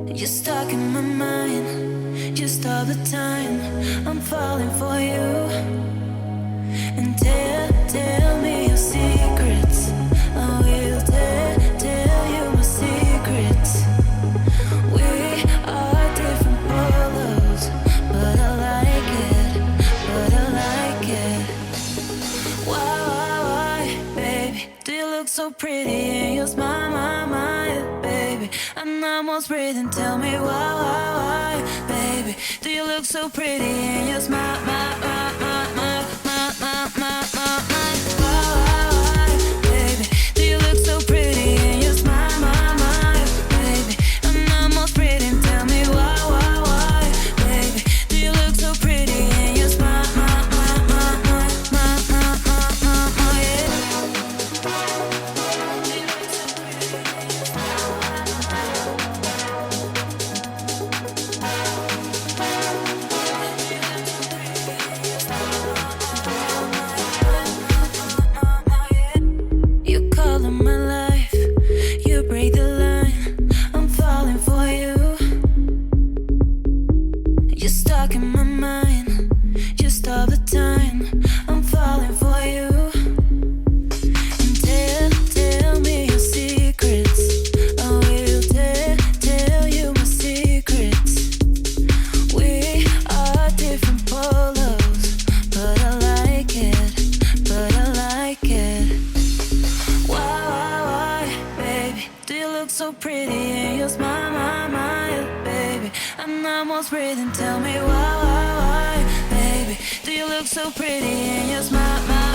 You're stuck in my mind, just all the time. I'm falling for you. And tell me your secrets. I will tell you my secrets. We are different polos, but I like it. Why, baby? Do you look so pretty in your smile, my, baby? I'm almost breathing. Tell me why, baby? Do you look so pretty in your smile, my, baby? Do you look so pretty in your smile, my, baby? I'm almost breathing. Tell me why, baby? Do you look so pretty in your smile, You color my life, you break the line. I'm falling for you. You're stuck in my mind, just all the time. I'm falling for you. And tell me your secrets. I will tell you my secrets. We are different polos, but I like it. Why, baby? Do you look so pretty in your smile, my, baby? I'm almost breathing. Tell me why, baby? Do you look so pretty in your smile, my